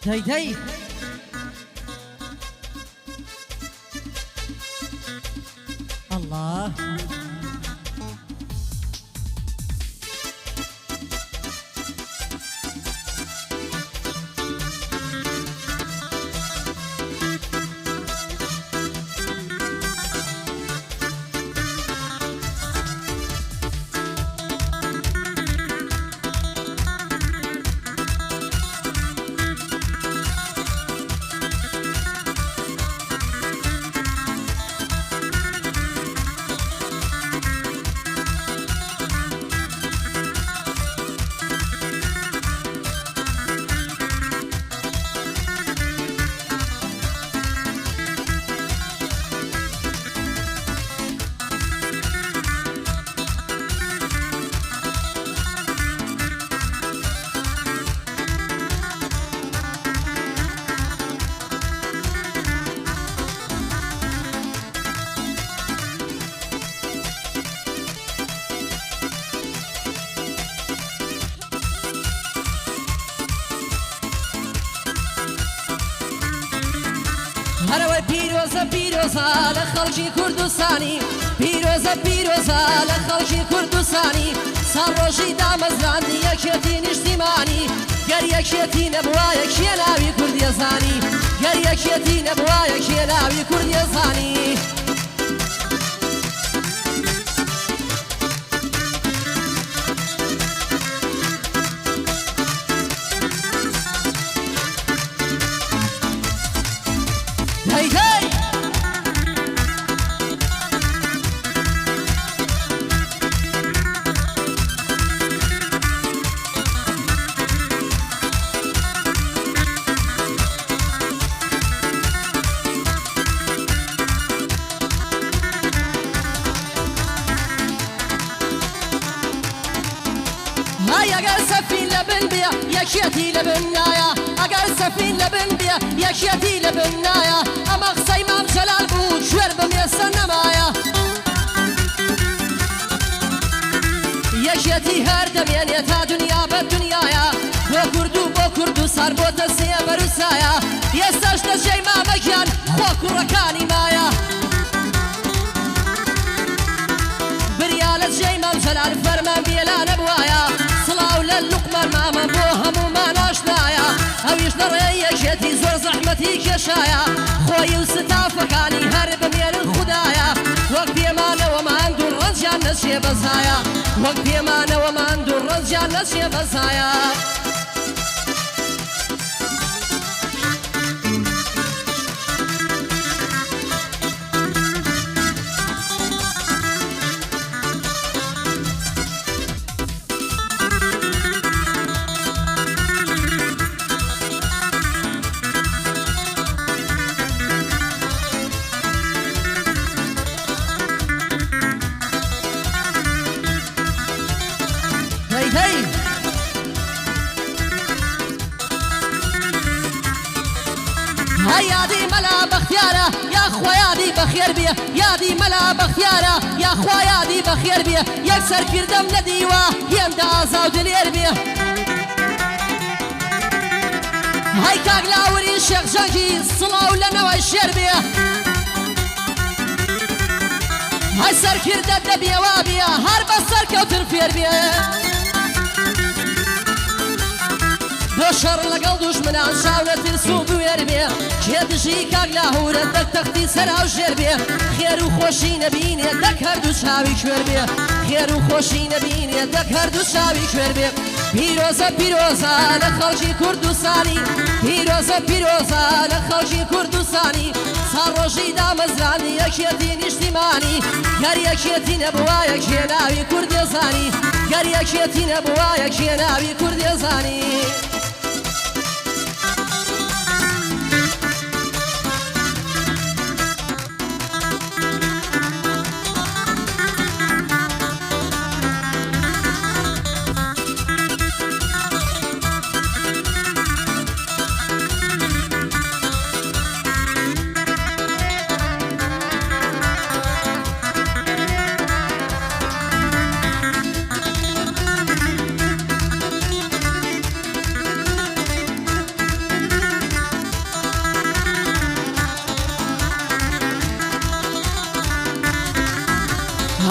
تەی الله هەرەوەی پیرۆزە پیرۆزە لە خەڵکی کوردستانی پیرۆزە پیرۆزە لە خەڵکی کوردستانی ساڕۆژی دامەزراندی یەکێتی نیشتیمانی گەر یەکێتی نەبوایە کێ ناوی کوردیەزانی گەر یەکێتی نەبوایە کێ ناوی کوردیەزانی ئەگەر سەفین لە بن بێ یەکێتی لە بن نایە ئەگەر سەفین لە بن بێ یەکێتی لە بن نایە ئەمە قسەی مام جەلال بوو کوێر بمێسە نەمایە یەکێتی هەر دەمێنێت تا دنیا بە دنیایە بۆ کوردستان بۆتە سێ بەروسایە ئێستاش دەچێی مامەگیان خۆ کوڕەکانی مایە بریا لە جێی مام جەلال فەرمان بێلا نەبوایە سڵاو لە لوقمان مامە بۆ هەموومان ئاشنایە ئەویش لە ڕێی یەکێتی زۆر زەحمەتی کێشایە خۆی و ستافەکانی هەر بمێنن خودایە وەک پێمانەوە ماندوو ڕەنجیان نەچێ بەزایە وەک پێمانەوە ماندوو ڕەنجیان نەچێ بەزایە یادی مەلا بەختیارە یاخوا یادی بەخێر بێ یادی مەلا بەختیارە یاخوا یادی بەخێر بێ یەکسەر کردم لە دیوە هێمدا ئازا و دلێر بێ هەی کاک لاوری شێخ جەنگی سڵاو لەنەوەی شێر بێ هەی سەرکردت دەبێوا بێ هەر بەسەر کەوتر فێر بێ بۆ شەڕ لەگەڵ دوژمنان شاونە ترس و بوێر بێ کێ دژی کاک لاهورە دەک تەختی سەراو ژێر بێ خێر و خۆشی نەبینێ دەک هەردوو چاوی کوێر بێ خێر و خۆشی نەبینێ دەک هەردوو چاوی کوێر بێ پیرۆزە پیرۆزە لە خەڵکی کوردستانی پیرۆزە پیرۆزە لە خەڵکی کوردستانی ساڕۆژی دامەزراندی یەکێتی نیشتیمانی گەر یەکێتی نەبوایە کێ ناوی کوردێزانی گەر یەکێتی نەبوایە کێ ناوی کوردێزانی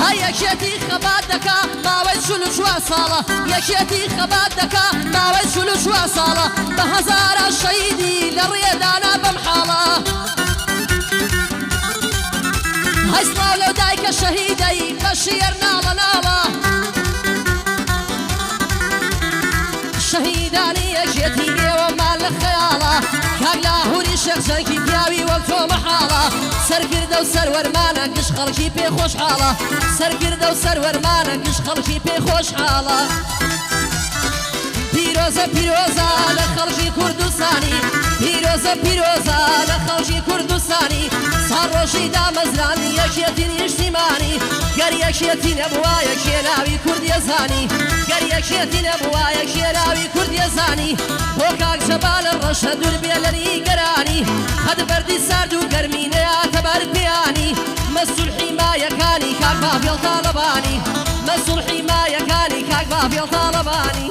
هەیەکێتی خەبات دەکا ماوەی 44 ساڵە یەکێتی خەبات دەکا ماوەی 44 ساڵە بە هەزارە شەهیدی لە ڕێدانا بەم حاڵە هەیسڵاو لەو دایکە شەهیدەی بە شێر ناڵە ناڵە شەهیدانی یەکێتی ئێوەمان لە خەیاڵە کاک لاهووری شێخ جەنگی پیاوی وەک تۆ مەحاڵە سەرگردە و سەروەرمانە گشت خەڵکی پێ خۆشحاڵە سەرگردە و سەروەرمانە گشت خەڵکی پێ خۆشحاڵە پیرۆزە پیرۆزە لە خەڵکی کوردستانی پیرۆزە پیرۆزە لە خەڵکی کوردستانی ساڕۆژی دامەزران یەکێتی نیشتیمانی گەر یەکێتی نەبووە یەکێناوی کوردیەزانی گەر یەکێتی نەبووە یەکێناوی کوردیەزانی بۆ کاک جەبال ڕەشە دوور بێ لە نیگەرانی قەد بەردی سارد و گەرمی نەیاتە بەر پێیانی مەسوول حیمایەکانی کاک بافێڵ تاڵەبانی مەسوول حیمایەکانی کاک بافێڵ تاڵەبانی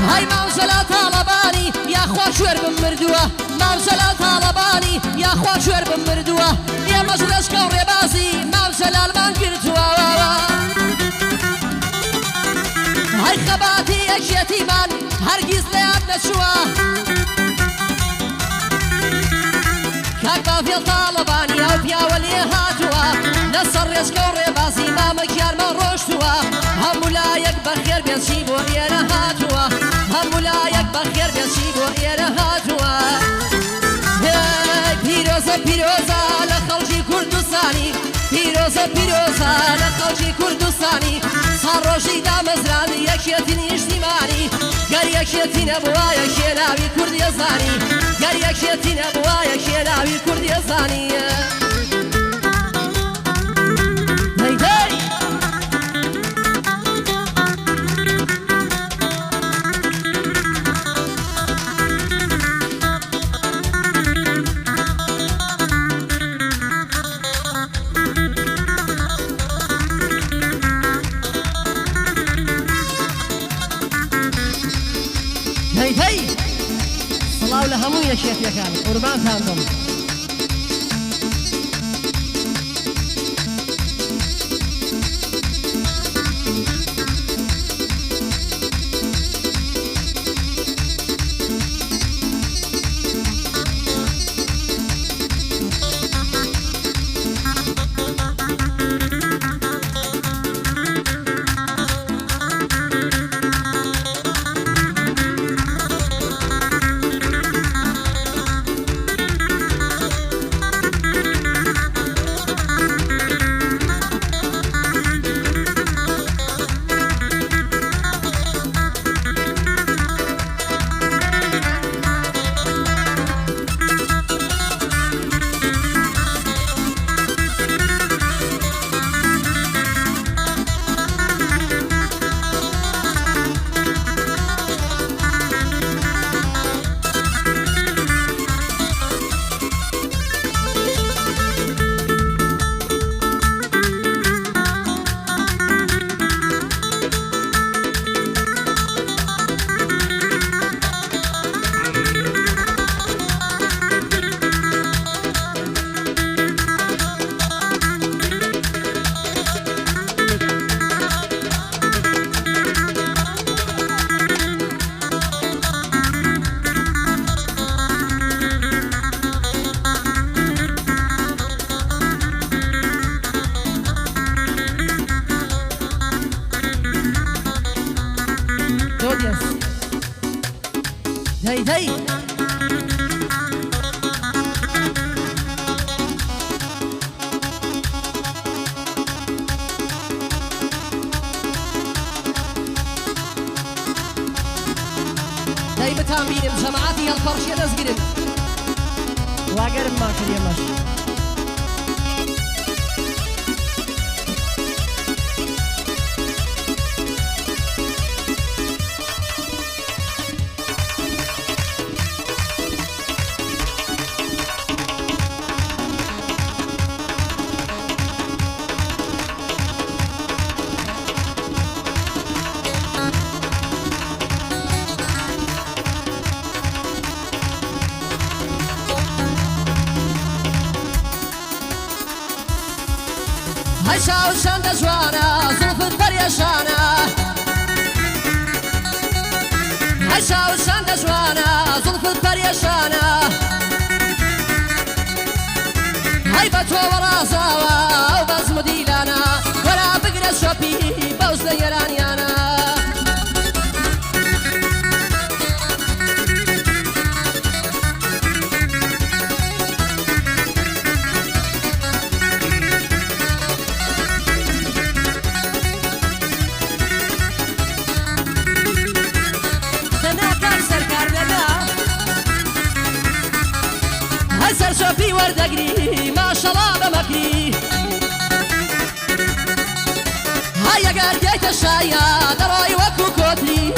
هاي ماوزەلا تاڵەبانی یاخوا شوێر بم مردووە ماوزەلا تاڵەبانی یاخوا شوێر بم مردووە ئێمەش لەشکە و ڕێبازی ماوزەلالمان گرتووە هەی خەباتی یەکێتیمان هەرگیز لەیان نەچووە کاک بافێڵ تاڵەبانی ئەو پیاوە لێ هاتووە لەسەر ڕێچکە و ڕێبازی مامەکیارمان ڕۆشتووە هەموو لایەک بەخێر بێچی بۆ ئێرە هاتووە هەموو لایەک بەخێر بێچی بۆ ئێرە هاتووە پیرۆزە پیرۆزە لە خەڵکی کوردستانی پیرۆزە پیرۆزە لە خەڵکی کوردستانی ساڕۆژی دامەزران یەکێتی نیشتیمانی گەر یەکێتی نەبووە یەکێناوی کوردیەزانی گەر یەکێتی نەبووە یەکێناوی کوردیەزانی هەی سڵاو لە هەموو یەکێتیەکان قوربانتان بم هەی هەی دەی بتان بینم جەماعەتی هەڵپەڕشیە دەستگرن واگەرم مان کردێمەش هشا وشند جوانا زلفت بريشانا هشا وشند جوانا زلفت بريشانا هيبتو ورازاوا وبز مديلانا ولا بقرا شوبي بوز ليرانيانا هسر شوفي وردقري ما شاء الله بمكري هيا قرديت الشايا دراي وكو كوتري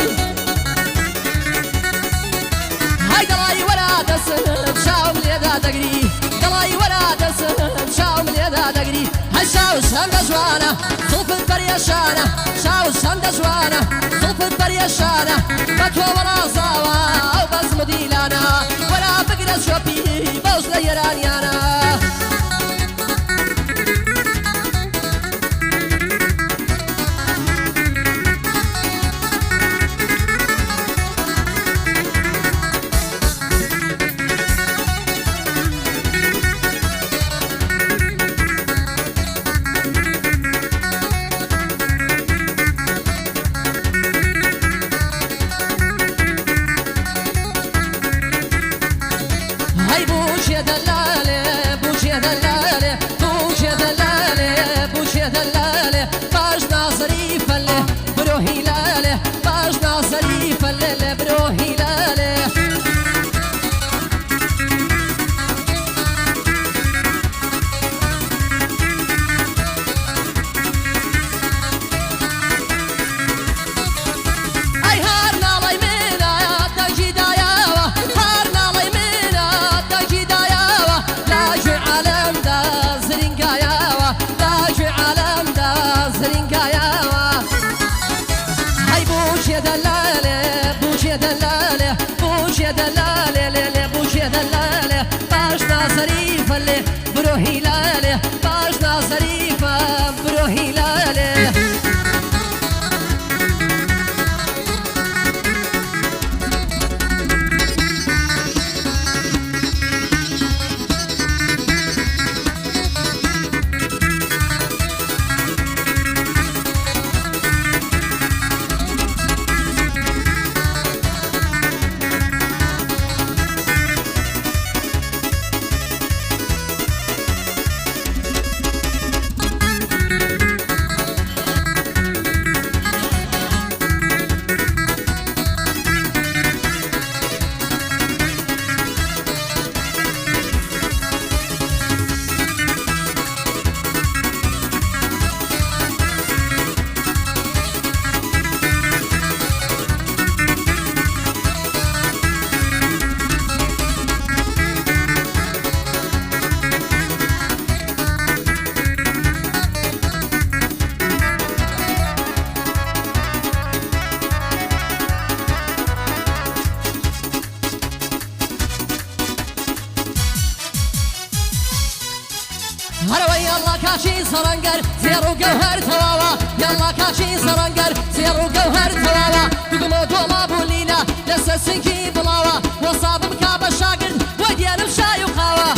هاي دراي ولا دسن شاو مليدا دقري دراي ولا دسن شاو مليدا دقري هاي شاو شند جوانا زلفت بريشانا شاو شند جوانا زلفت بريشانا بتو ورا زاوا وبز مديلانا ولا بقرا شوبي بوز ليرانيانا هاي بوش يا دلالة بوش يا دلالة بوش يا دلالة بوش يا دلالة باش ناظري فله برو هلالة باش ناظري فله برو هلالة اي هارنا لي منا تجي داياوة هارنا لي منا تجي داياوة لاجي عالم دا زرنقاياوة لاجي عالم دا زرنقاياوة هاي بوش يا دلالة بوش يا دلالة بوش يا دلالة ليلة بوش يا دلالة باش ناظري فله برو هلالة باش ناظري برو هلالة هروي يلا كاشي سرنجر زيرو جوهر تواوا يلا كاشي سرنجر زيرو جوهر تواوا دقمو دوما بولينا لسسنكي بلاوا وصاب مكابا شاقرد وديان بشاي وقاوا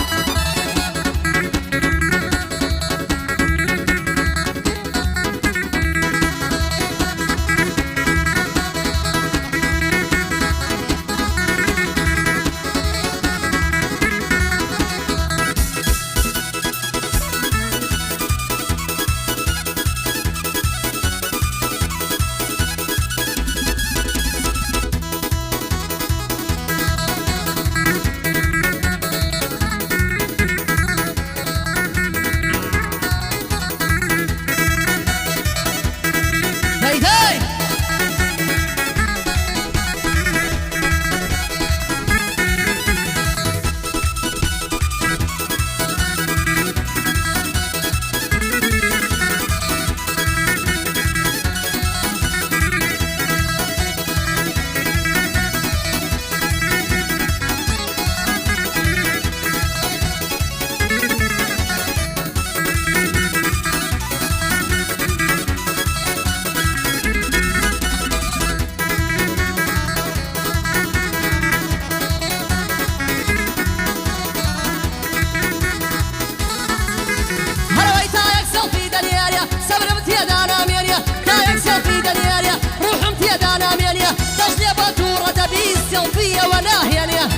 تورة دبيس يومية وناهية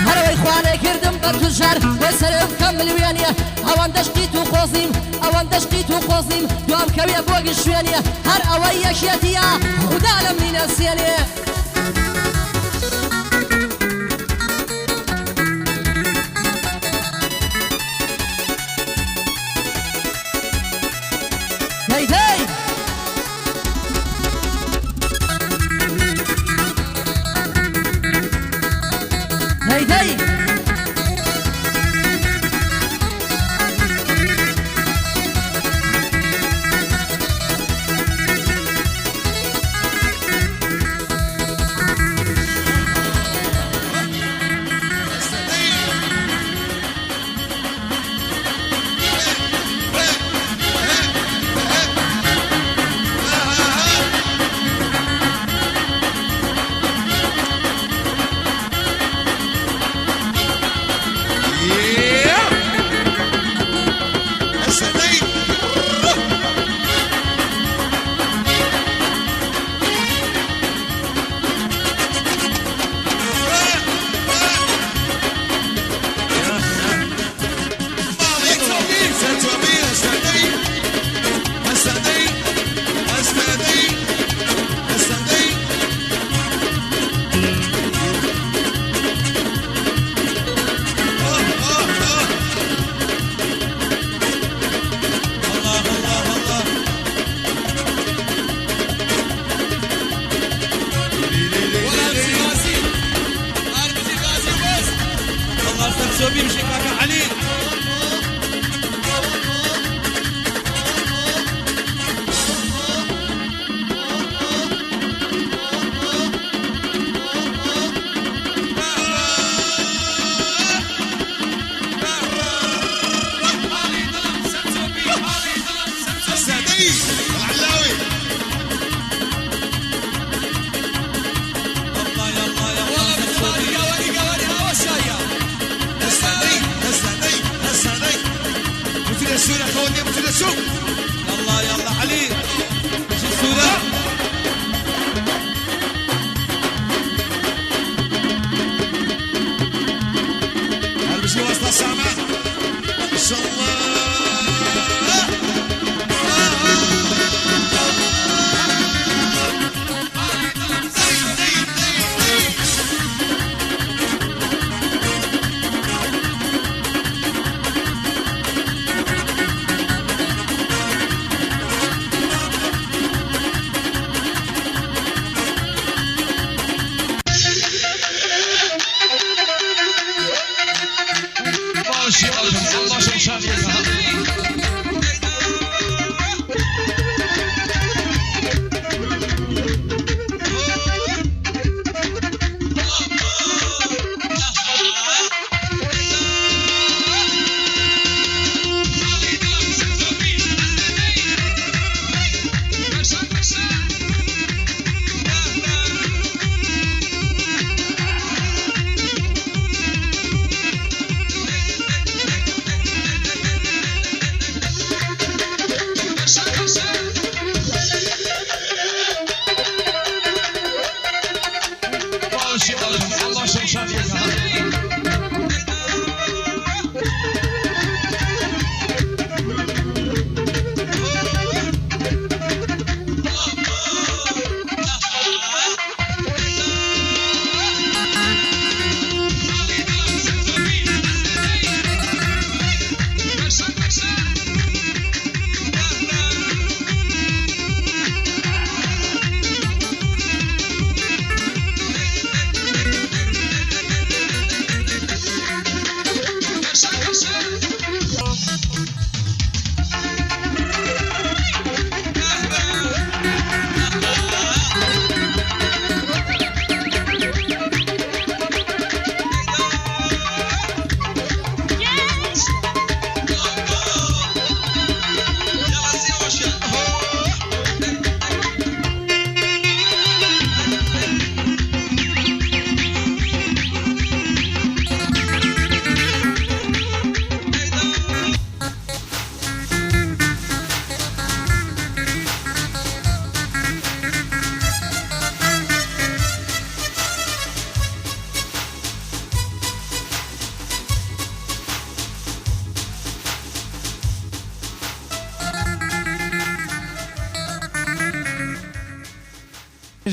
هروي إخواني كردم بتجار وسلم كمل ويانية أوان دشقيت وخوزيم أوان دشقيت وخوزيم دوام كوية بوق الشوينية هر أوي يكيتيا خدا لمني نسيانية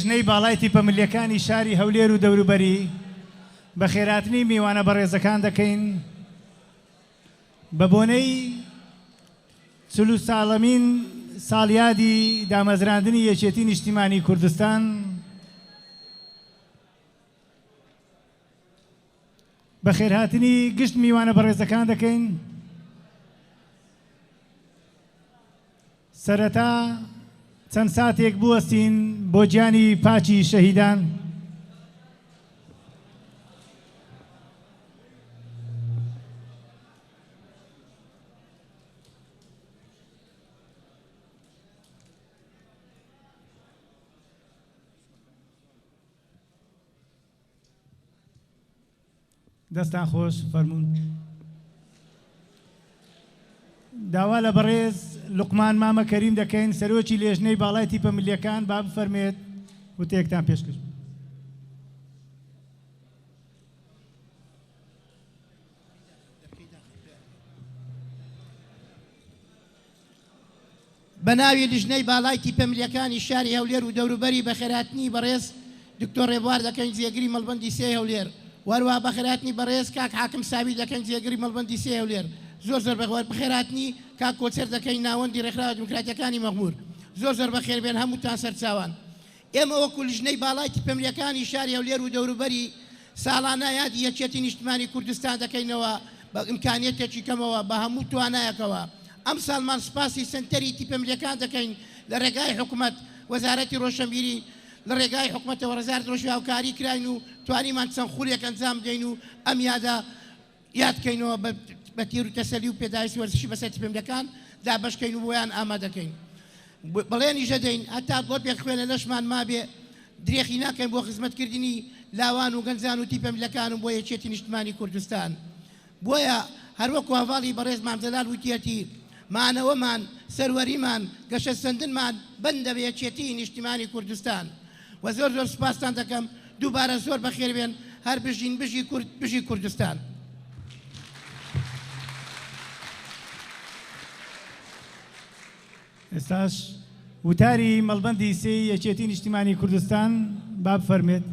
ژنەی باڵای تیپە ملیەکانی شاری هەولێر و دەوروبەری بە خێراتنی میوانە بەڕێزەکان دەکەین بە بۆنەی 40 ساڵیادی دامەزراندنی یەکێتی نیشتیمانی کوردستان بە خێرهاتنی گشت میوانە بەڕێزەکان دەکەین. سەرەتا چەند ساتێک بوەستین بۆ گیانی پاچی شەهیدان. دەستان خۆش فەرموون. داوا لە بەڕێز لوقمان مامە کەریم دەکەین سەرۆکی لێژنەی باڵای تیپە ملیەکان با بفەرمێت وتەیەکتان پێشکەش. بە ناوی لیژنەی باڵای تیپە ملیەکانی شاری هەولێر و دەوروبەری بە خێراتنی بەڕێز دکتۆر ڕێبوار دەکەین جێگری مەڵبەندی سێ هەولێر، وەروە بە خێراتنی بەڕێز کاک حاکم ساوی دەکەین جێگری مەڵبەندی سێ هەولێر. زۆر زۆر بەخێراتنی کاک کۆچەر دەکەین ناوەندی ڕێکخراوە دیموکراتیەکانی مەغمور. زۆر زۆر بەخێربێن هەمووتان سەرچاوان. ئێمە وەکو لیژنەی باڵای تیپە ملیەکانی شاری هەولێر و دەوروبەری ساڵانە یادی یەکێتی نیشتیمانی کوردستان دەکەینەوە بە ئیمکانیەتێکی کەمەوە بە هەموو توانایەکەوە. ئەم ساڵمان سپاسی سنتەری تیپە ملیەکان دەکەین لە ڕێگای حکوومەت وەزارەتی ڕۆشنبیری لە ڕێگای حکوومەتەوە ڕێزار ڕۆژی هاوکاری کراین و توانیمان چەند خوڵێک ئەنجام بدەین و ئەم یادا یادکەینەوە بە تیر و تەسەلی و پێداویستی وەرزشی بەسەر تیپە ملیەکان دابەشکەین و بۆیان ئامادەکەین. بەڵێنیشە دەین هەتا گڵۆپێک خوێنە لەشمان مابێ درێخی ناکەین بۆ خزمەتکردنی لاوان و گەنجان و تیپە ملیەکان و بۆ یەکێتی نیشتیمانی کوردستان. بۆیە هەروەکو هەواڵی بەڕێز مامزەلال وتیەتی مانەوەمان سەروەریمان گەشە سندنمان بەندە بە یەکێتی نیشتیمانی کوردستان. و زۆر زۆر سپاستان دەکەم. دووبارە زۆر بەخێر بێن هەر بژین بژی کوردستان. ئێستاش وتاری مەڵبەندی سێ یەکێتی نیشتیمانی کوردستان با بفەرمێت.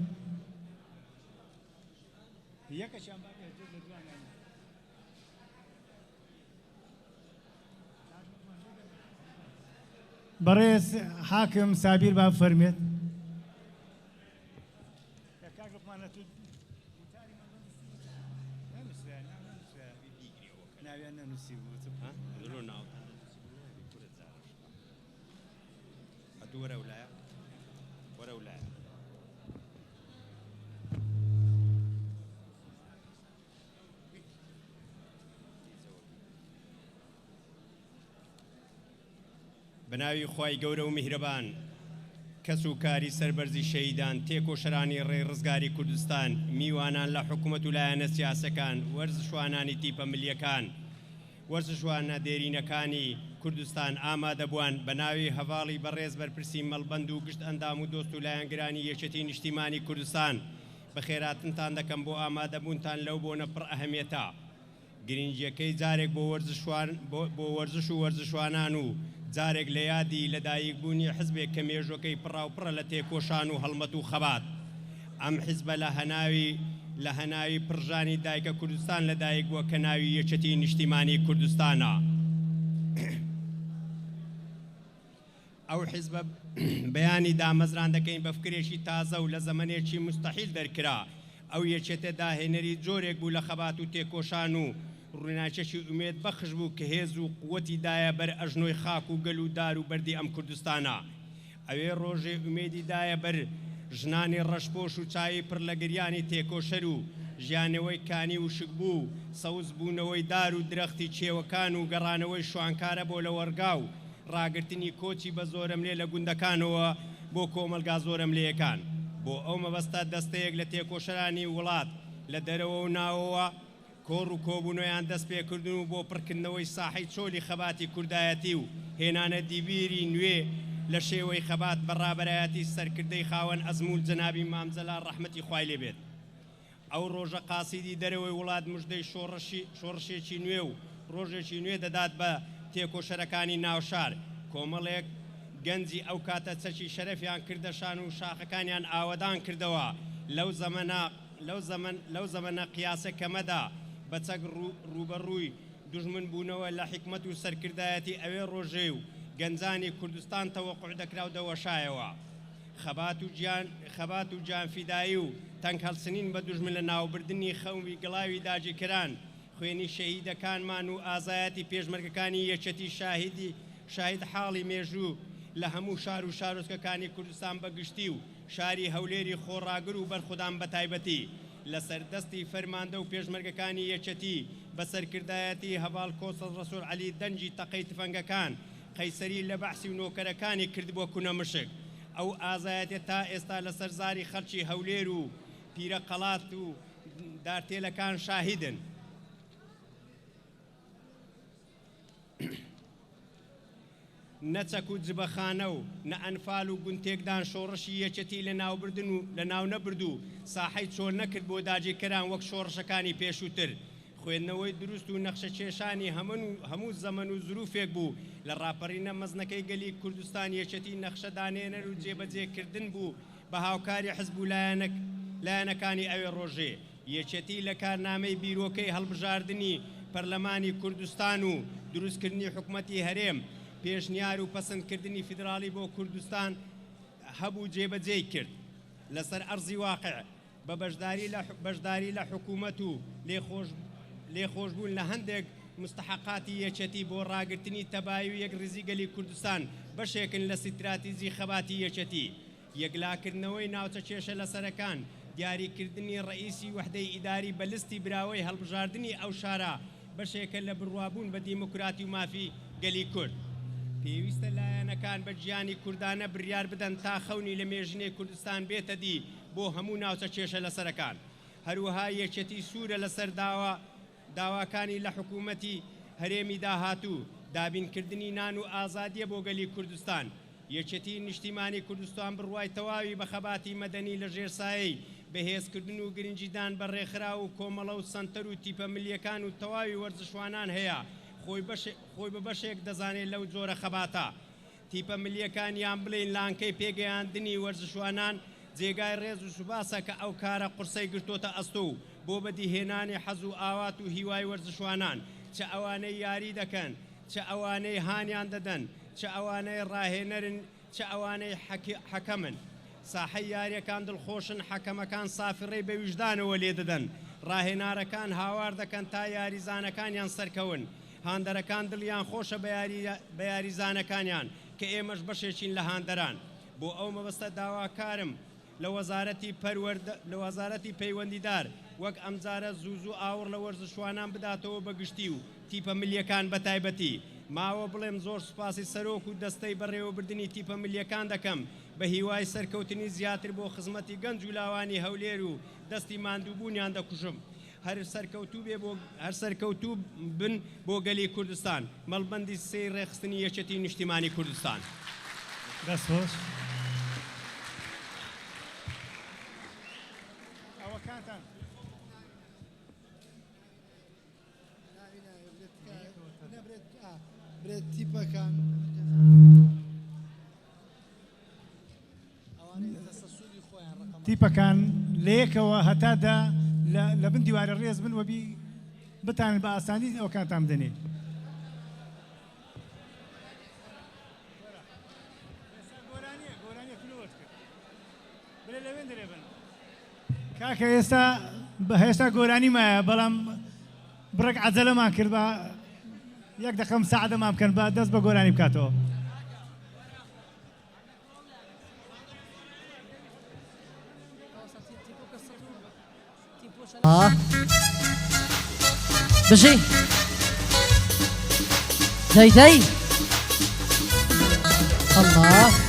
بەڕێز حاکم سابیر با بفەرمێت. بەناوی خوای گەورە و میهرەبان کەس و کاری سەربەرزی شەهیدان تێکۆشەرانی ڕێڕزگاری کوردستان میوانان لە حکوومەت و لایەنە سیاسەکان وەرزشوانانی تیپە ملیەکان وەرزشوانە دێرینەکانی کوردستان ئامادەبووان بە ناوی هەواڵی بەڕێز بەرپرسی مەڵبەند و گشت ئەندام و دۆست و لایەنگرانی یەکێتی نیشتیمانی کوردستان بە خێراتنتان دەکەم بۆ ئامادەبوونتان لەو بۆنە پڕ ئەهەمیەتە. گرنگیەکەی جارێک بۆ وەرزش و وەرزشوانان و جارێک لە یادی لەدایکبوونی حزبێک کە مێژوەکەی پڕاوپڕە لە تێکۆشان و هەڵمەت و خەبات. ئەم حیزبە لە هەناوی پڕژانی دایکە کوردستان لەدایک بووە کە ناوی یەکێتی نیشتیمانی کوردستانە. ئەو حیزبە بەیانی دامەزران دەکەین بە فکرێکی تازە و لە زەمانێکی مستەحیل دەرکرا. ئەو یەکێتە داهێنەری جۆرێک بوو لە خەبات و تێکۆشان و ڕووناچێکی ئومێد بەخش بوو کە هێز و قووەتی دایە بەر ئەژنۆی خاک و گەل و دار و بەردی ئەم کوردستانە. ئەوێ ڕۆژێ ئومێدی دایە بەر ژنانی ڕەشپۆش و چاوی پڕ لە گریانی تێکۆشەر و ژیانەوەی کانی و شک بوو سەوز بوونەوەی دار و درەختی چێوەکان و گەڕانەوەی شوانکارە بۆ لە وەرگا و ڕاگرتنی کۆچی بە زۆرم لێ لە گوندەکانەوە بۆ کۆمەلگا زۆرم لێیەکان. بۆ ئەو مەبەستە دەستەیەک لە تێکۆشەرانی وڵات لە دەرەوە و ناوەوە کۆڕ و کۆبوونەوەیان دەست پێکردن و بۆ پڕکردنەوەی ساحەی چۆلی خەباتی کوردایەتی و هێنانە دیبیری نوێ لە شێوەی خەبات بەڕابەرایەتی سەرکردەی خاوەن ئەزموول جەنابی مامزەلال ڕەحمەتی خوای لێبێت. ئەو ڕۆژە قاسیدی دەرەوەی وڵات مژدەی شۆڕشێکی نوێ و ڕۆژێکی نوێ دەدات بە تێکۆشەرەکانی ناوشار. کۆمەڵێک گەنجی ئەو کاتە چەکی شەرەفیان کردەشان و شاخەکانیان ئاوەدان کردەوە لەو زەمەنە قیاسە کەمەدا بە چەک ڕوبەڕووی دوژمن بوونەوە لە حکمت و سەرکردایەتی ئەوێ ڕۆژێ و گەنجانی کوردستان تەوەقوع دەکرا و دەوەشایەوە خەبات و جانفیدایی و تەنگ هەڵسنین بە دوژمن لە ناوبردنی خەومی گڵاوی داگیرکەران خوێنی شەهیدەکانمان و ئازایەتی پێشمەرگەکانی یەکێتی شاهید حاڵی مێژوو لە هەموو شار و شارۆچکەکانی کوردستان بەگشتی و شاری هەولێری خۆڕاگر و بەرخودان بە تایبەتی لەسەر دەستی فەرماندە و پێشمەرگەکانی یەکێتی بە سەرکردایەتی هەڤاڵ کۆسەڵ ڕەسوول عەلی دەنجی تەقەی تفەنگەکان قەیسەری لە بەحسی و نۆکەرەکانی کردبووە کوونە مشک ئەو ئازایەتێ تا ئێستا لەسەر زاری خەڵکی هەولێر و پیرە قەڵات و دارتێلەکان شاهیدن نەچەک و جبەخانە و نە ئەنفال و گونتێکدان شۆڕشی یەکێتی لە ناوبردن و لە ناو نەبرد و ساحەی چۆن نەکرد بۆ داگیرکەران وەک شۆڕشەکانی پێشووتر خوێندنەوەی دروست و نەخشە کێشانی هەموو زەمن و زروفێک بوو لە ڕاپەڕینە مەزنەکەی گەلی کوردستان یەکێتی نەخشە دانێنەر و جێبەجێکردن بوو بە هاوکاری حزب و لایەنەکانی ئەوێ ڕۆژێ یەکێتی لە کارنامەی بیرۆکەی هەڵبژاردننی پەرلەمانی کوردستان و دروستکردنی حکومەتی هەرێم پێشنیار و پەسەندکردنی فیدراڵی بۆ کوردستان هەبوو جێبەجێی کرد لەسەر ئەرزی واقع بە بەشداری لە حکوومەت و لێخۆشبوون لە هەندێک مستحقاتی یەکێتی بۆ ڕاگررتنی تەبایی و یەک ڕزیگەلی کوردستان بەشێکن لە ستراتیزی خەباتی یەکێتی یەکلاکردنەوەی ناوچە کێشە لەسەرەکان دیاریکردنی ڕئیسی وحدەی ئیداری بە لستی براوەی هەڵبژاردننی ئەو شارە بەشێکە لە بڕوابوون بە دیموکراتی و مافی گەلی کورد پێویستە لایەنەکان بە گیانی کوردانە بڕیار بدەن تا خەونی لە مێژنەی کوردستان بێتە دی بۆ هەموو ناوچە کێشە لەسەرەکان هەروەها یەکێتی سوورە لەسەر داواکانی لە حکوومەتی هەرێمی داهاتوو دابینکردنی نان و ئازادیە بۆ گەلی کوردستان یەکێتی نیشتیمانی کوردستان بڕوای تەواوی بە خەباتی مەدەنی لە ژێرسایی بەهێزکردن و گرنگیدان بە ڕێکخرا و کۆمەڵە و سەنتەر و تیپە ملیەکان و تەواوی وەرزشوانان هەیە خۆی بە بەشێک دەزانێت لەو جۆرە خەباتە تیپە ملیەکانیان بڵێن لانکەی پێگەیاندنی وەرزشوانان جێگای ڕێز و سوباسە کە ئەو کارە قورسەی گرتۆتە ئەستۆ و بۆ بەدیهێنانی حەز و ئاوات و هیوای وەرزشوانان چە ئەوانەی یاری دەکەن چە ئەوانەی هانیان دەدەن چە ئەوانەی ڕاهێنەرن چە ئەوانەی حەکەمن ساحەی یاریەکان دڵخۆشن حەکەمەکان سافڕەی بە ویژدانەوە لێ دەدەن ڕاهێنارەکان هاوار دەکەن تا یاریزانەکانیان سەرکەون هاندەرەکان دڵیان خۆشە بە یاریزانەکانیان کە ئێمەش بەشێکین لە هاندەران بۆ ئەو مەبەستە داواکارم لە وەزارەتی پەیوەندیدار وەک ئەمجارە زوو ئاور لە وەرزشوانان بداتەوە بەگشتی و تیپە ملیەکان بە تایبەتی ماوە بڵێم زۆر سوپاسی سەرۆک و دەستەی بەڕێوەبردننی تیپە ملیەکان دەکەم بە هیوای سەرکەوتنی زیاتر بۆ خزمەتی گەنج و لاوانی هەولێر و دەستی ماندووبوونیان دەکوژم هەر سەرکەوتوو بن بۆ گەلی کوردستان مەڵبەندی سێ ڕێخستنی یەکێتی نیشتیمانی کوردستان دەستخۆش ئەوەکانتان برێت تیپەکان تیپەکان لەیەکەوە هەتادا لە بن دیوارە ڕێز بن وەبی بتانن بە ئاسانی ئەوکانتان بدەنێ کاکە ئێستا گۆرانی مایە بەڵام بڕێک عەجەلەمان کرد بە یەک دەقەم سەعەدەمان بکەن بە دەست بە گۆرانی بکاتەوە بژی دەی الله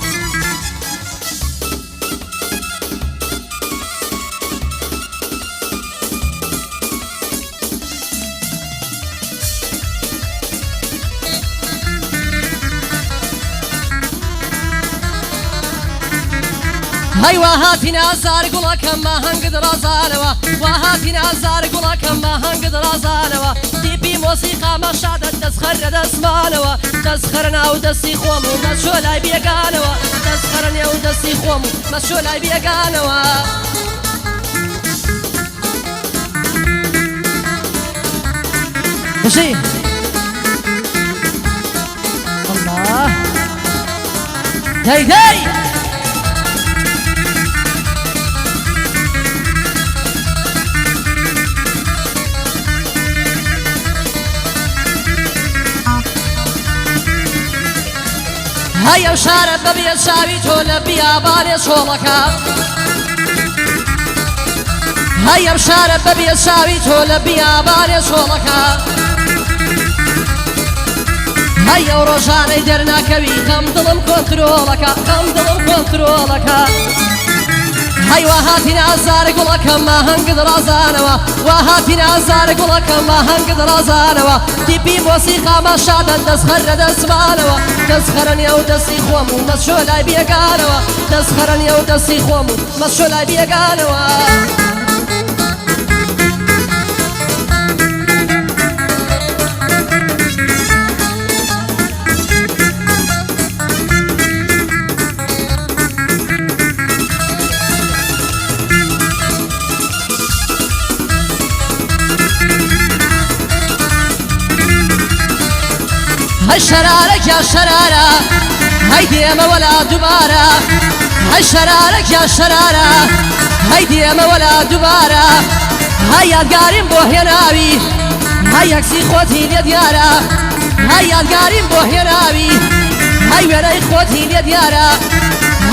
هاي وهاتنا زار قولك ما هنقد رازانوا وهاتنا زار قولك ما هنقد رازانوا تبي موسيقى ما شادت دەستخەرە دەستمانەوە دەستخەرە ناو دەستی خۆم و مەچۆ لای بێگانەوە دەستخەرە نێو دەستی خۆم و مەچۆ لای بێگانەوە بژی الله دەی دەی هەیە شارە بەبێت چاوی تۆ لە بیابانێ چۆڵەکە هەیە شارە بەبێت چاوی تۆ لە بیابانێ چۆڵەکە هەیە ڕۆژانەی دەرناکەوی خەم دڵم کۆنترۆڵەکە خەم دڵم کۆنترۆڵەکە هەی وا هاتینە ئازارە گوڵەکەم ماهەنگت ڕازانەوە وا هاتینە ئازارە گوڵەکەم ماهەنگت ڕازانەوە تیپی مۆسیقامە شادەن دەستخەرە دەستمانەوە دەستخەرە نێو دەستی خۆم و مەچۆ لای بێگانەوە دەستخەرە نێو دەستی خۆم و مەچۆ لای بێگانەوە هاي شرارك يا شرارة هيدي يا ولا دبارة هاي شرارك يا شرارة هيدي يا ولا دبارة هيا قارين بوهيناوي هيا كسي خوتي لديارة هيا قارين بوهيناوي هاي وراي خوتي لديارة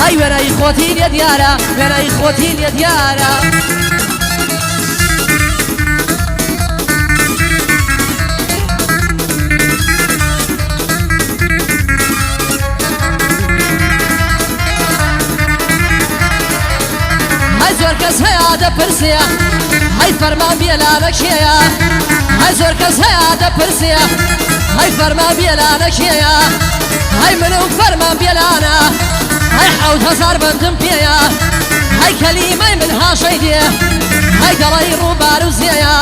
هاي وراي خوتي لديارة وراي خوتي لديارة زۆر کەس هەیە دەپرسێ هەی فەرمان بێلانە کێیە هەی زۆر کەس هەیە دەپرسێ هەی فەرمان بێلانە کێیە هەی منم فەرمان بێلانە هەی 7000 بەندم پێیە هەی کەلیمەی من هاشەی دێ هەی دەڵی ڕووبار و زێیە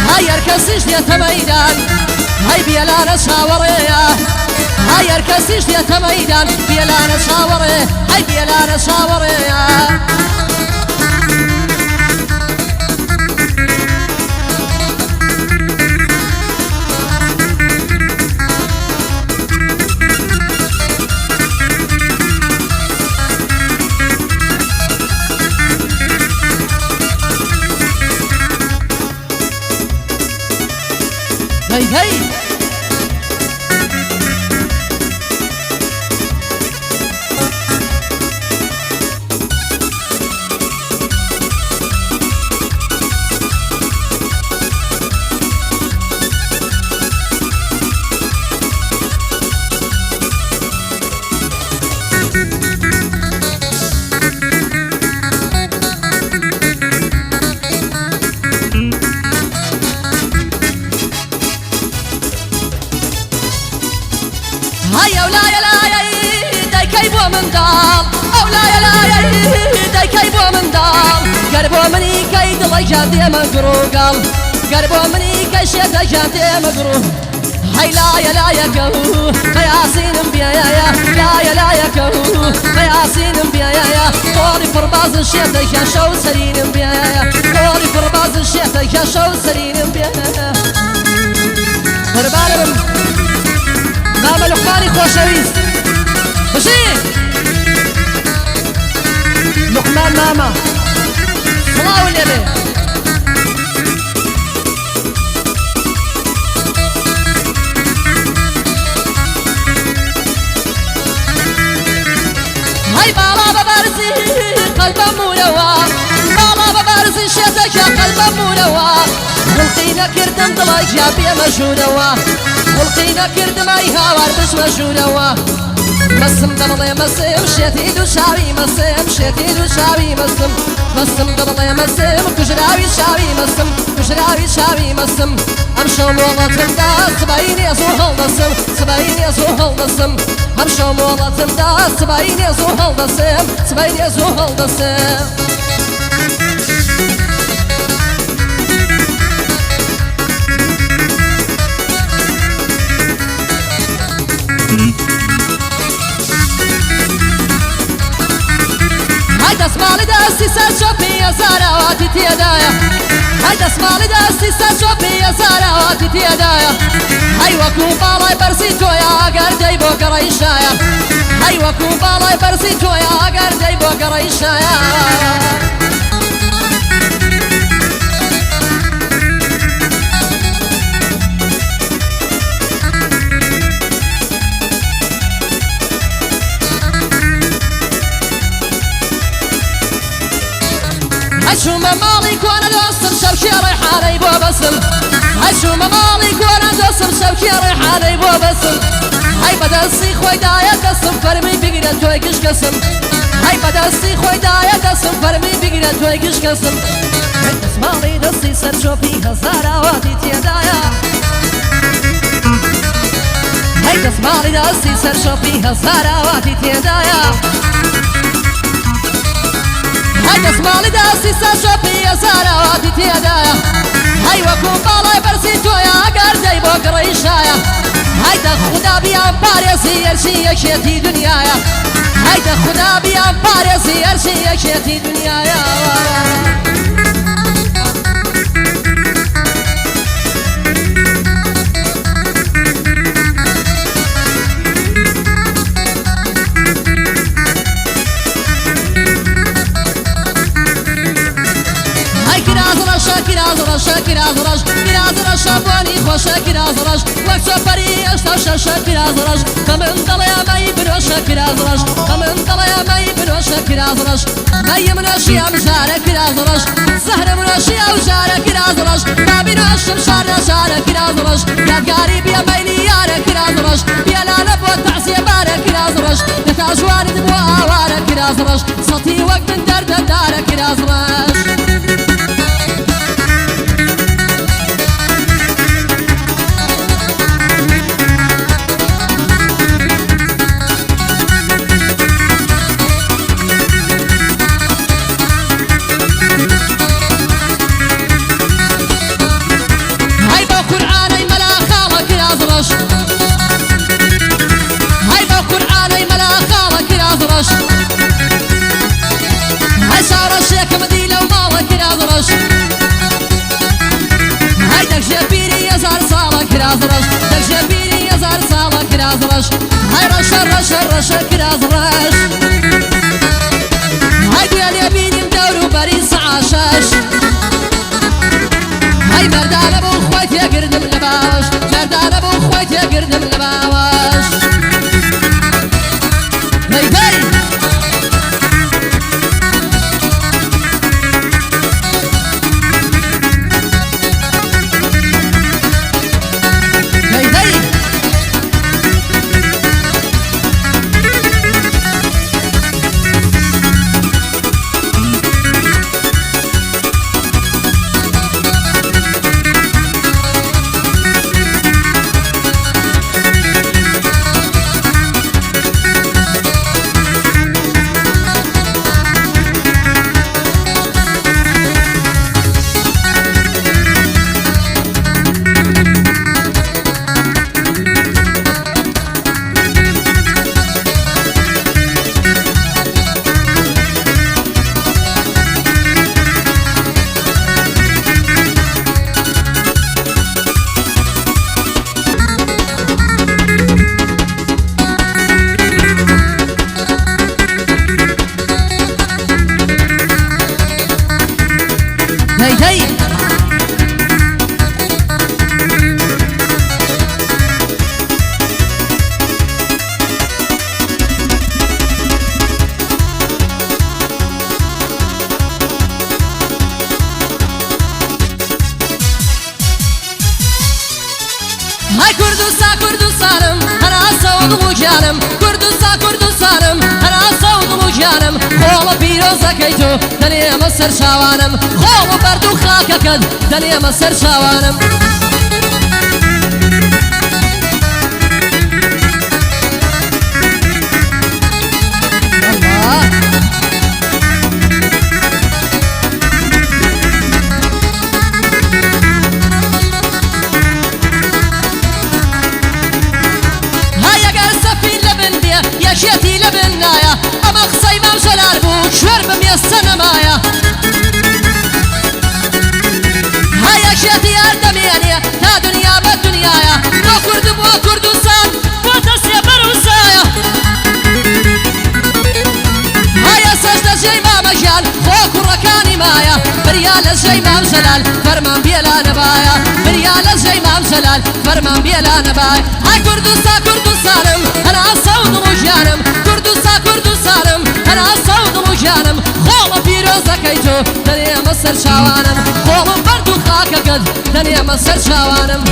هەی هەر کەسیش دێتە مەیدان هەی بێلانە چاوەڕێیە هەی هەر کەسیش دێتە مەیدان بێلانە چاوەڕێ هەی بێلانە چاوەڕێیە هاي هاي هيا ولايا لايا داي كيبو من دام اولايا لايا داي كيبو من دام قربو مني كيد الله جاتي مقرو قال قربو مني كيشيد جاتي مقرو هاي لايا لايا كو قياسين بيايا لايا لايا كو قياسين بيايا طوري فرباز الشيخ يا شو سرين بيايا طوري فرباز الشيخ يا شو سرين بيايا هربانم ماما لقماني خوشويست بشي لقمان ماما صلاة والنبي هاي بالا ببارزي قلبا مولوا بالا ببارزي شيتك يا قلبا مولوا خلقينا كردم ضلايك يا بيا مشهوروا خلقينا كردم اي هاوار بش مشهوروا مسم دبلي مسم شتيد وشاوي مسم شتيد وشاوي مسم مسم دبلي مسم كجراوي شاوي مسم كجراوي شاوي مسم امشو مولاتم دا سبايني ازور هالدسم سبايني ازور هالدسم امشو مولاتم دا سبايني ازور هالدسم سبايني ازور هالدسم سەر شۆپی هەزاراواتی تێدایە هەی دەسماڵی دەستی سەر شۆپی هەزاراواتی تێدایە هەی وەکو باڵای بەرزی تۆیە ئەگەر دەی بۆ گەڕەی شایە هەی وەکو باڵای بەرزی تۆیە ئەگەر دەی بۆ گەڕەی شایە هەچوومە ماڵی کۆنە دۆستم شەوکی ڕێحانەی بۆ بەسم هەچوومە ماڵی کۆنە دۆستم شەوکی ڕێحانەی بۆ بەسم هەی بەدەستی خۆی دایە دەستم فەرمی بگرە تۆی گشت کەسم هەی بەدەستی خۆی دایە دەستم فەرمی بگرە تۆی گشت کەسم هەی دەسماڵی دەستی سەر شۆپی هەزاراواتی تێدایە هەی دەسماڵی دەستی سەر شۆپی هەزاراواتی تێدایە هەی دەسماڵی دەستی سەر شۆپی هەزاراواتی تێدایە هەی وەکو باڵای بەرزی تۆیە ئەگەر دەی بۆ گەڕەی شایە هەی دە خودا بیان پارێزی هەرچی یەکێتی دنیایە هەی دە خودا بیان پارێزی هەرچی یەکێتی دنیایە kiraz boni xoşa kiraz vakso pari asta şaşa kiraz kamın dalaya may broşa kiraz kamın dalaya may broşa kiraz ayım naşiyam jara kiraz zahrım naşiyam jara kiraz babi naşım şara jara kiraz yadgari biya mayli yara kiraz biyalana bu ta'siye bara kiraz netajwan bu awara kiraz sati waqt derd dara kiraz هاي رش كراز رش هاي ديال يبيني مدور وبريس عشاش هاي مردان ابو خويت يا قردم لباوش مردان ابو خويت يا قردم لباوش هاي هاي Kurdustanım, ana savunmu canım. Kurdustanım, ana savunmu canım. Kolu piroza kaytu, daniye Mısır şavanım. Kolu berdu khakakad, daniye Mısır şavanım. يشيتي لبنايا أما خصي ما مشلار بو شوێر بەمێستە نەمایە هەیەکێتی هەردەمێنێ تا دنیا بە دنیایە بۆ کورد بۆ کوردستان بۆ دەستێ بەروسایە هەیە سەجدەجێی مامەژیان خۆ کوڕەکانی مایە بریا لە ژێی مام جەلال فەرمان بێلا نەبایە بریا لە ژێی مام جەلال فەرمان بێلا نەبایە ئای کوردستان کوردستانم هەنا سەود و ژیانم کوردستان کوردستانم هەنا سەود و ژیانم خۆڵە پیرۆزەکەی تۆ دەنێمە سەر چاوانم خۆڵم بەرد و خاکەکەت دەنێمە سەر چاوانم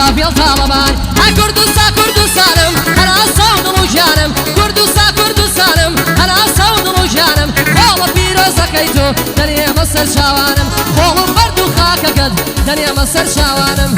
بابيل طالبان كردستان كردستانم انا صوت وجانم كردستان كردستانم انا صوت وجانم والله بيروزكيتو دنيا مصر شوانم والله برد خاكك دنيا مصر شوانم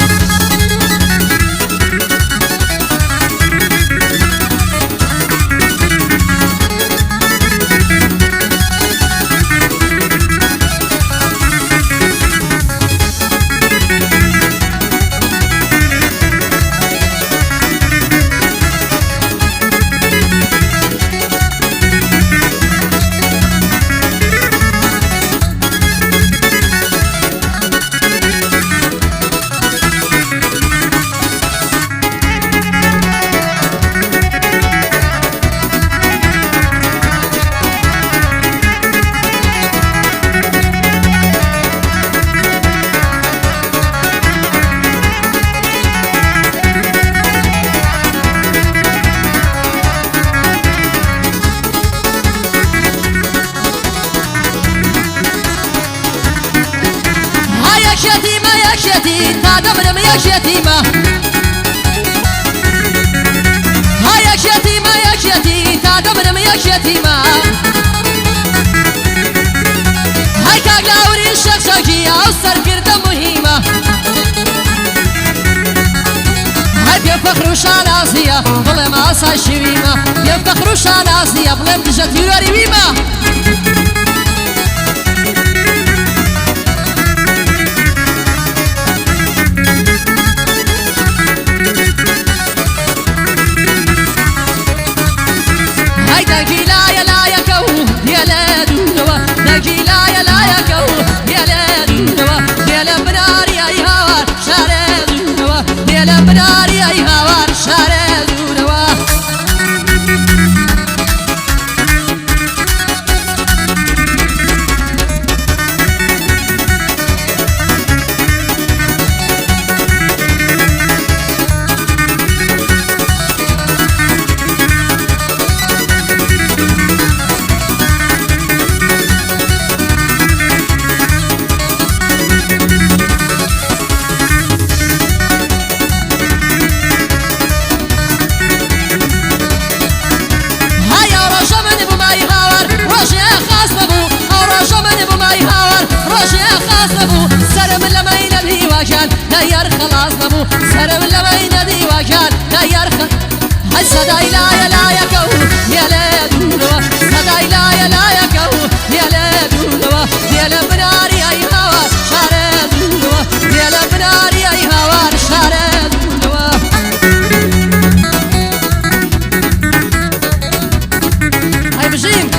يتيمة هاي يتيمة يتيمة تعتبر مياش يتيمة هاي كاغلاوري الشخشاجية وصار كردة مهمة هاي بيفخروا شانازية بلا ما صار شويمة بيفخروا شانازية بلا متجتي وريمة لا يرخلاص نبو سرم لما ينادي وكان لا يرخل الصداي لا يكو يا لا دولوا صداي لا يكو يا لا دولوا يا لا بناري اي هوا شار دولوا يا لا بناري اي هوا شار دولوا هاي بجيم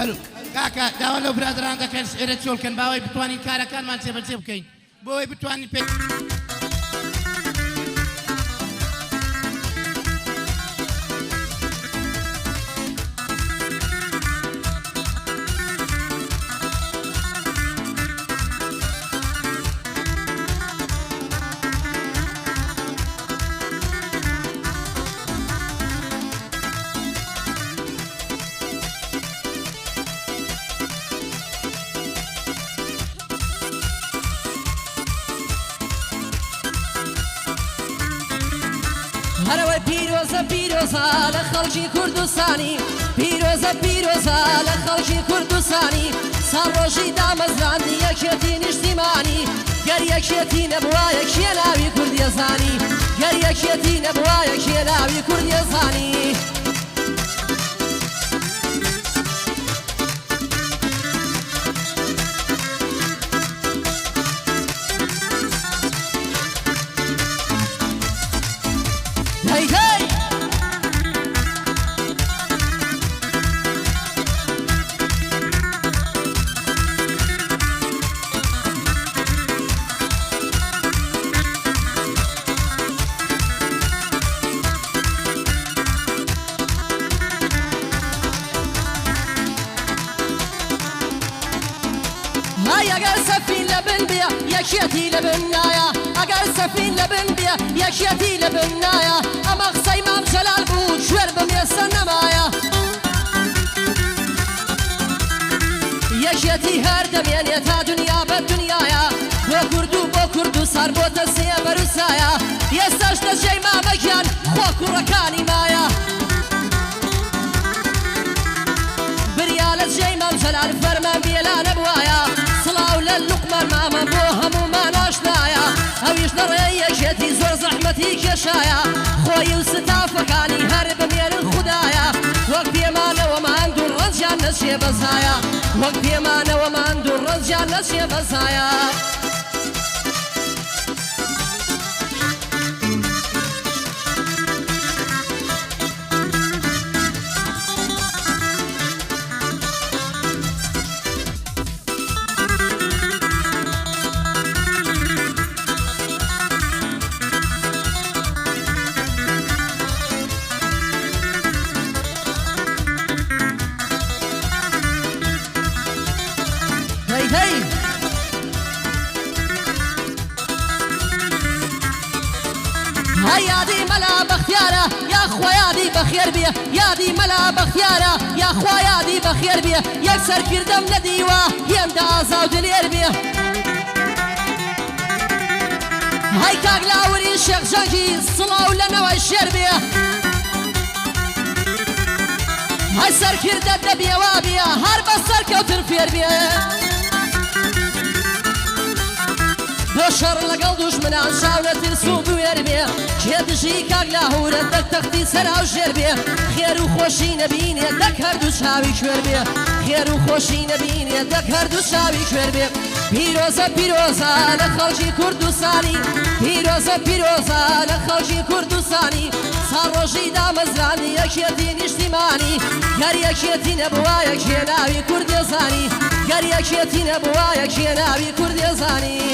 هەلو کاکە داوا لەو برادران دەکەن ئێرە چۆڵکەن باوەی بتوانین کارەکانمان جێبەجێ بکەین بۆەوەی بتوانین پێ هەرەوەی پیرۆزە پیرۆزە لە خەڵکی کوردستانی پیرۆزە پیرۆزە لە خەڵکی کوردستانی ساڕۆژی دامەزراندی یەکێتی نیشتیمانی گەر یەکێتی نەبوایە کێ ناوی کوردیەزانی گەر یەکێتی نەبوایە کێ ناوی کوردیەزانی هەی هەی هاي اگر سفین لبن بیا یکیتی لبن نایا اگر سفین لبن بیا یکیتی لبن نایا اما قسەی مام جەلال بوو کوێر بەمێسە نەمایە یەکێتی هەر دەمێنێت تا دنیا بە دنیایە بۆ کوردستان بۆتە سێ بەروسایە ئێستاش دەچێی مامەگیان خۆ کوڕەکانی مایە بریا لە جێی مام جەلال فەرمان بێلا نەبوایە سڵاو لە لوقمان مامە بۆ هەموومان ئاشنایە ئەویش لە ڕێی یەکێتی زۆر زەحمەتی کێشایە خۆی و ستافەکانی هەر بمێنن خودایە وەک پێمانەوە ماندوو ڕەنجیان نەچێ بەزایە وەک پێمانەوە ماندوو ڕەنجیان نەچێ بەزایە هاي يادي ملا بختيارة يا خوا يادي بخير بيه يادي ملا بختيارة يا خوا يادي بخير بيه يكسر كردم نديوة يمدا عزاو دلير بيه هاي كاغلاوري شيخ جنجي صلاو لنا الشير بيه هاي سر كردم نبيه وابيه هرب السر كوتر فير بيه بۆشەڕ لەگەڵ دوژمنان شاونە ترس و بوێر بێ کێ دژی کاک لاهورە دەک تەختی سەراو ژێر بێ خێر و خۆشی نەبینێ دەک هەردوو چاوی کوێر بێ خێر و خۆشی نەبینێ دەک هەردوو چاوی کوێر بێ پیرۆزە پیرۆزە لە خەڵکی کوردستانی پیرۆزە پیرۆزە لە خەڵکی کوردستانی ساڕۆژی دامەزراندی یەکێتی نیشتیمانی گەر یەکێتی نەبوایە کێ ناوی کوردێزانی گەر یەکێتی نەبوایە کێ ناوی کوردێزانی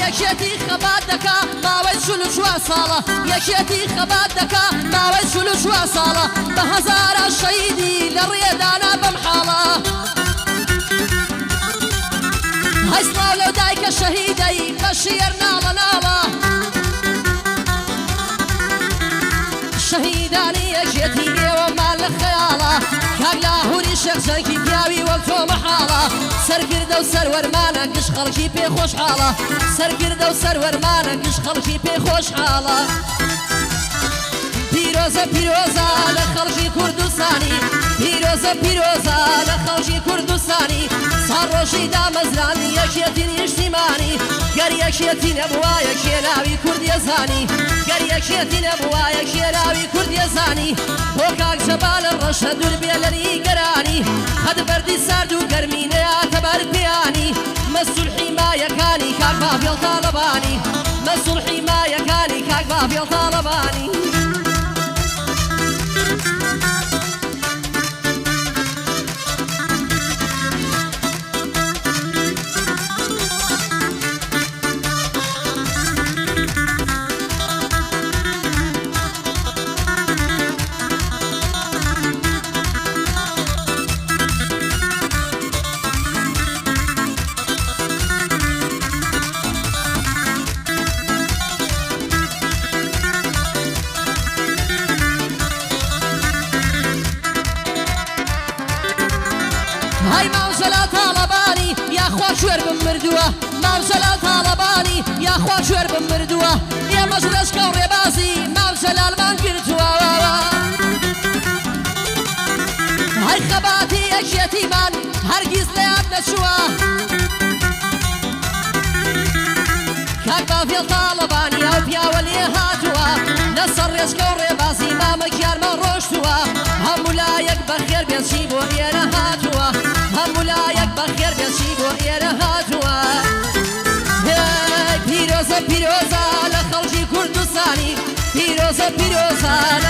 یەکێتی خەبات دەکا ماوەی 44 ساڵە یەکێتی خەبات دەکا ماوەی 44 ساڵە بە هەزارە شەهیدی لە ڕێدانا بەم حاڵە هەسڵاو لەو دایکە شەهیدەی بە شێر ناڵە ناڵە شەهیدانی یەکێتی ئێوەمان لە خەیاڵە کاک لاهووری شێخ جەنگی پیاوی وەک تۆ مەحاڵە سەرکردە و سەروەرمانە گشت خەڵکی پێ خۆشحاڵە سەرکردە و سەروەرمانە گشت خەڵکی پێ خۆشحاڵە پیرۆزە پیرۆزە لە خەڵکی کوردستانی پیرۆزە پیرۆزە لە خەڵکی کوردستانی ساڕۆژی دامەزران یەکێتی نیشتیمانی گەر یەکێتی نەبووایە کێناوی کوردیەزانی گەر یەکێتی نەبووایە کێناوی کوردیەزانی بۆ کاک جەبال ڕەشە دوور بێ لە نیگەرانی قەد بەردی سارد و گەرمی نەیاتە بەر پێیانی مەسوول حیمایەکانی کاک بابێڵ تاڵەبانی مەسوول حیمایەکانی کاک بابێڵ تاڵەبانی هاي ماوزەلا تاڵەبانی یاخوا شوێر بم مردووە ماوزەلا تاڵەبانی یاخوا شوێر بم مردووە ئێمەش لەشکە و ڕێبازی ماوزەلالمان کردووە هاي خەباتی یەکێتیمان هەرگیز لەیان نەچووە کاک بافێڵ تاڵەبانی ئەو پیاوە لێ هاتووە لەسەر ڕێچکە و ڕێبازی مامەکیارمان ڕۆشتووە هەموو لایەک بەخێر بێچی بۆ ئێرە هات